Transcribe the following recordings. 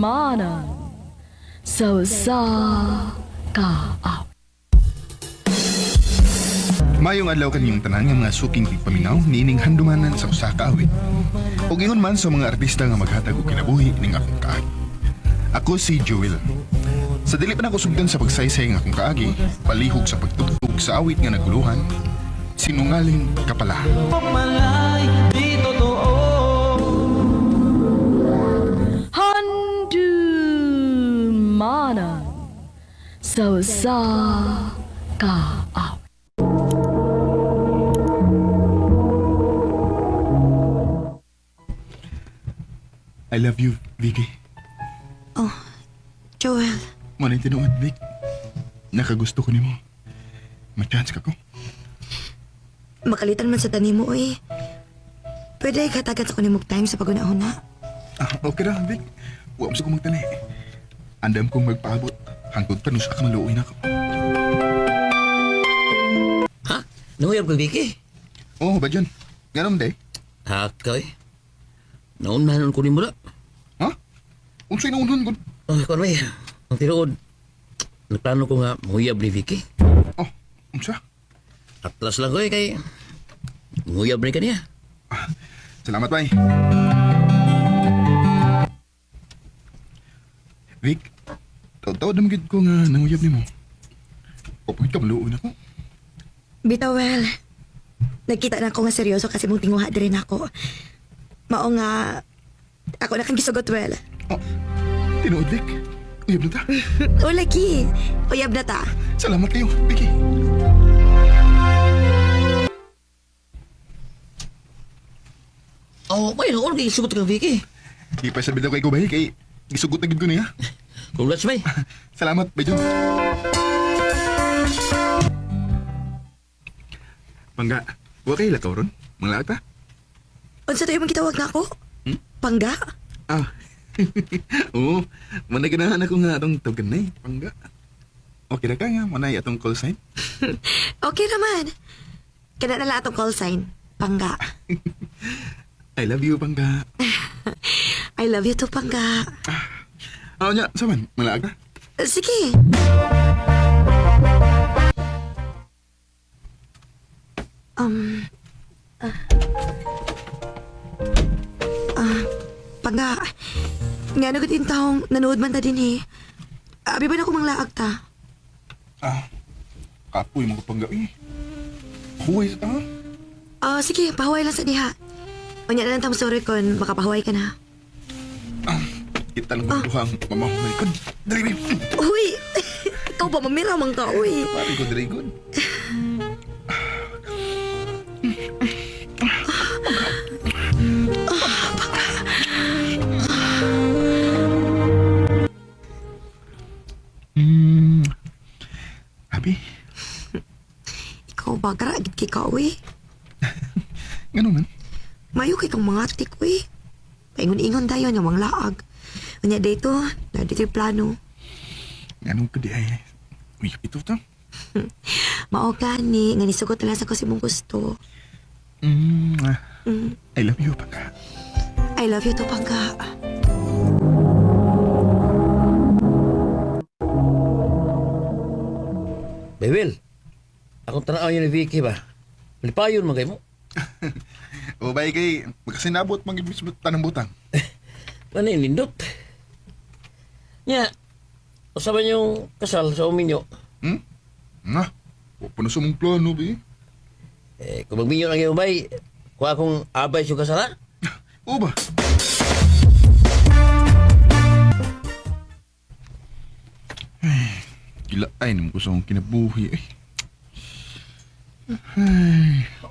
Handumanan sa kaaw. Mayong adlaw kaniyong tanan nga mga suking tigpaminaw niining handumanan sa usa ka awit. Ug ingon man sa mga artista nga maghatag og kinabuhi ning akong kaagi. Ako si Joel. Sa dili pa nako sugdan sa pagsaysay nga akong kaagi, palihog sa pagtugtog sa awit nga naguluhan, sinungaling ka pala. Malay, di totoo. Handumanan sa kaaw. I love you, Vicky. Oh, Joel. Manay tinuod, Vic. Nakagusto ko nimo. May chance ka ko. Makalitan man sa tanim mo eh. Pwede katagan sa kunimog time sa pagunahuna. Okay ra, Vic. Huwag mo sa kumagtali. Andam kong magpaabot. Hangtod pa nusa ka maluoy na ako. Ha? Nanguyab ko, Vicky? Oo, ba dyan? Ganun, day? Hakay. Naunmanon ko ni mula. Ha? Unsay naunhan ko? Oh, kung may, ang tirood. Nagplano ko nga manguyab ni Vicky. Oh, unsa? Atlas lang ko kay manguyab rin ka niya. Salamat, bay. Vic, taw-taw damagid ko nga nanguyab ni mo. Kapagid ka maluoy na ko. Bitawel. Nagkita na ako nga seryoso kasi mong tinguha din ako. Mao nga, ako na kang gisugot, well. Oh, tinuod, Vic. Uyab na ta. O, lagi. Uyab na ta. Salamat kayo, Vicky. Oh, may noon kay sugot ka, Vicky. Ipasabi daw kay ko, bay, kay gisugot na gid ko niya. Congrats, may. Salamat, Bayjon. Pangga, huwag kayo lakaw ron. Mga lahat, ha? Unsa tayo mong gitawag na ako? Hmm? Pangga? Ah, oo. Managanahan ako nga atong token na eh, Pangga. Okay na ka nga, manay atong call sign. Okay naman. Kana na lang atong call sign. Pangga. I love you, Pangga. I love you too, Pangga. Ano niya, saman, malaag na. Sige. Pangga, nga nagutin taong nanood man ta din eh. Abi ba na ko manglaag ta? Kapoy mga Pangga eh. Huway sa tanga. Sige, pahuway lang sa diha. Unya na lang tamo sorry kon makapahuway ka na. Kita lang magduhang mamahumay ko. Dali, rin. Uy! Ikaw ba mamira mang ka, uy? Pari ko, dali ko. Abi, Ikaw ba garagit kay ka, uy? gano'n man. Mayo kay kang mga tik, uy. Paingon-ingon tayo nga mang laag. Unya dito, na dito yung plano. Gano'n ko di ay. Uy, ito to. Mao gani, nga nisugot na lang sa kusi mong gusto. I love you, Pangga. I love you to, Pangga. Bewel, akong tanaw yun ni Vicky ba? Malipayon magay mo. O ba kay, magkasinabot mag-ibig sa tanang butang. Ano yung lindot? Nya, usaban yung kasal sa uminyo. Nga, puno sa mong plano, be. Kung magminyo ang iyong bay, kuha akong abay sa kasal, ha? O ba? Ay, gilaay naman ko sa akong kinabuhi. Ay.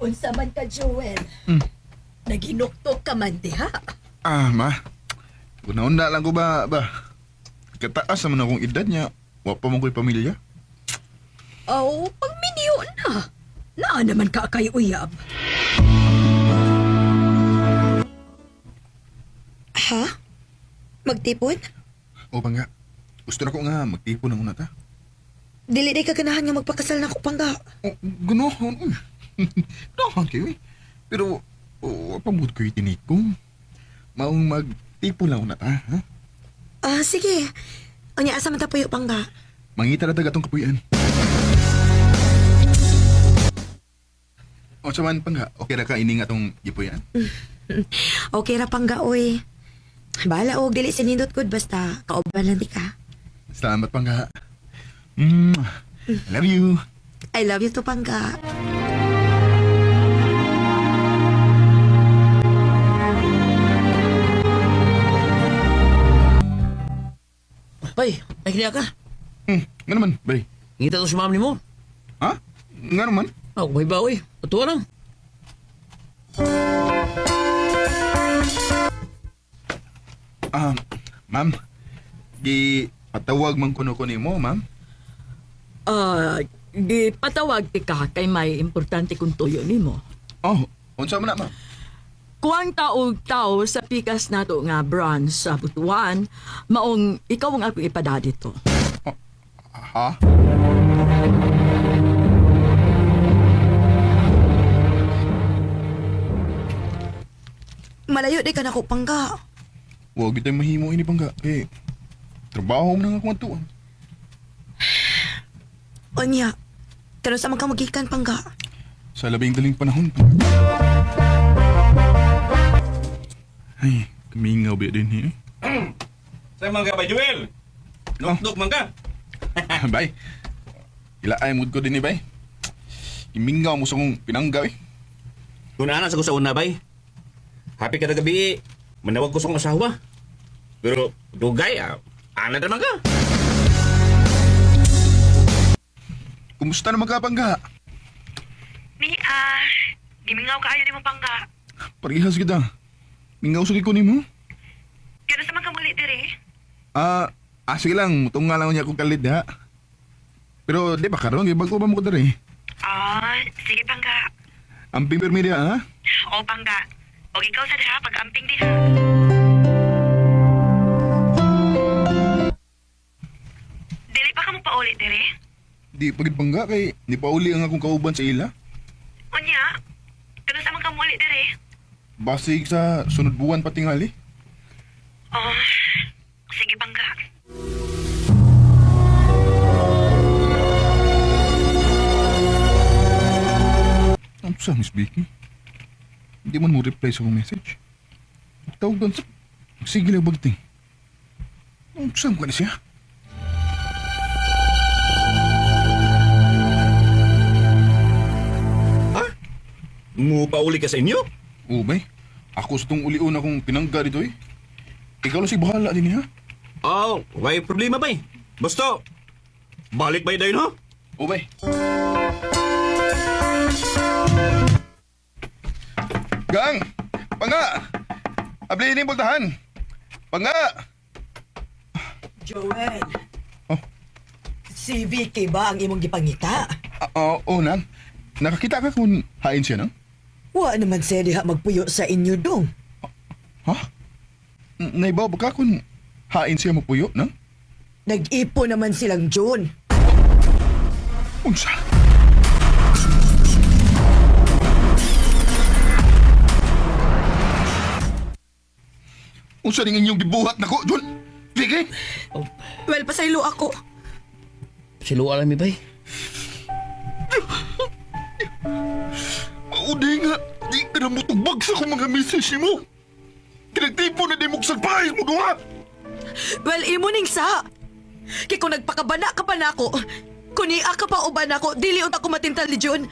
Unsa man ka, Joel? Naginuktok ka man, diha? Ma. Una-una lang ko ba? Kataas naman akong edad niya. Wa pa mong ko'y pamilya. Oh, pagminiyo na. Naa naman ka kay uyab. Ha? Magtipon? O ba nga? Gusto na ko nga magtipon ng una ta. Dili day ka ganahan nga magpakasal na ko, Pangga. Oh, ganoon. Ganoon kayo eh. Pero O, pamud ko'y tinikong. Maong magtipo lang na ta, ha? Sige. Anya, asa man ta puyo, Pangga? Mangita na taga tong kapuyan. O, saman pang ha, okay ra ka ini nga tong gipuyan? Okay ra, Pangga, oy. Bahala, og dili sinindot ko, basta kauban lang di ka. Salamat pang ha. I love you. I love you to, Pangga. Bay, may kiniya ka. Nga naman, bay. Ngita to si ma'am ni mo. Ha? Nga naman? Ako may bawi. Patuwa lang. Ma'am. Di patawag man kuno ko nimo, ma'am. Di patawag ti ka kay may importante kong tuyo nimo. Oh, unsa man na, ma'am? Kuwang tao sa pikas nato nga branch sa Butuan, maong ikaw ang akong ipada dito. Ha? Malayo di ka na ko, Pangga. Huwag kita mahimo ini pangga. Trabaho mo na nga kumantuan. Anya, kano sa ka magikan, Pangga? Sa labing daling panahon pa. Ay, kamingaw ba din Sa mga ba, Joel? Nuknuk man ka? Bay, ila ay mood ko din bay. Imingaw mo sa kong pinanggaw Kunana sa ko sa una, bay. Happy ka na gabi, manawag ko sa kong asawa. Pero, dugay, ana naman ka. Kumusta naman ka, pangga? Gimingaw ka ayo ni mo, Pangga. Parihas kita. Mingaw sa ko nimo. Kano sa man ka muli dire? Sige lang, mutong nga lang niya akong kalid ha. Pero di ba karon, ibag ko ba mo ko dari? Sige, Pangga. Amping permedia ha? O, Pangga. O, ikaw sa diha, pag-amping diha. Dili pa ka mo paulit dire? Di pagid pangga kay di pa uli ang akong kauban sa ila. Unya, kano sa man ka muli dire? Basig sa sunod buwan patingali. Sige, Pangga. Ano sa Miss Vicky? Hindi man mo reply sa akong message. Tawag doon sa... Sige lang bagting. Ano sa ka na siya? Mupauli ka sa inyo? Oo bay. Ako sa itong uliun akong pinangga dito eh. Ikaw lang si bahala din ha? May problema, bay. Basta, balik bay dayon, ha? Oo bay. Gang! Pangga! Abli ini bultahan! Pangga! Joel. Oh. Si Vicky ba ang imong gipangita? Oo, nang. Nakakita ka kung hain siya, nang? Wa naman siya diha magpuyo sa inyo dong. Ha? Naibaw ba ka kung hain siya mapuyo, nang? Nag-ipo naman silang June. Unsa? Unsa ning inyong gibuhat nako, Jun? Vicky? Well, pasaylo ako. Siluwa lang mi bay. Maudi nga, di ka na mutugbag sa kong mga message mo. Kinagtipo na di mo sagpahay mo duha. Well, imo ning sa. Kay kung nagpakabana ka pa nako, kunia ka pa uban ako, dili unta ko matintal ni June.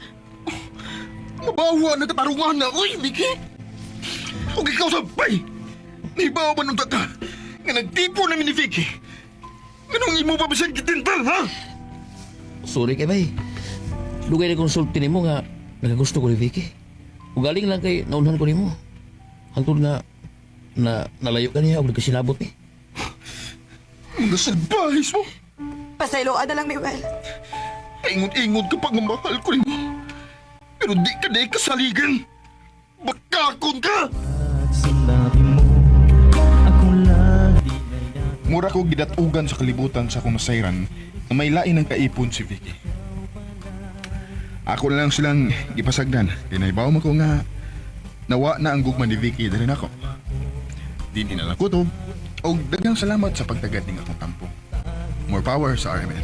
Mabawa na katarungan na, oy, Vicky. Huwag ikaw sabay. Naibaw man unta ka. Nga nagtipo namin ni Vicky. Ganong imo pa ba siyang kitintal, ha? Sorry kay bay. Dugay na konsulti nimo nga nagagusto ko ni Vicky. Ugaling lang kay naunhan ko nimo. Hangtod nga nalayo ka niya og nagkasinabot eh. Mga salbahis mo. Pasayloan na lang ni Well. Ingot-ingot ka pag mahal ko rin mo. Pero di ka na ikasaligan. Bakakon ka! Mura ko gidatugan sa kalibutan sa akong nasayran na may lain ng kaipon si Vicky. Ako na lang silang ipasagdan. Kinaibaw mo ko nga Nawa na ang gugma ni Vicky dali nako. Dinhi na lang kutob og daghang salamat sa pagtagad ning akong kampo. More power sa RMN.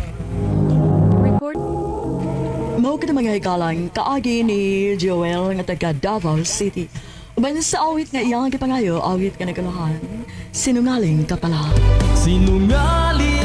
Mao ka na mga ikalang kaagi ni Joel nga taga Davao City. Uban sa awit nga iyang gipangayo, awit ka na kaluhan. Sinungaling ka pala. Sinungaling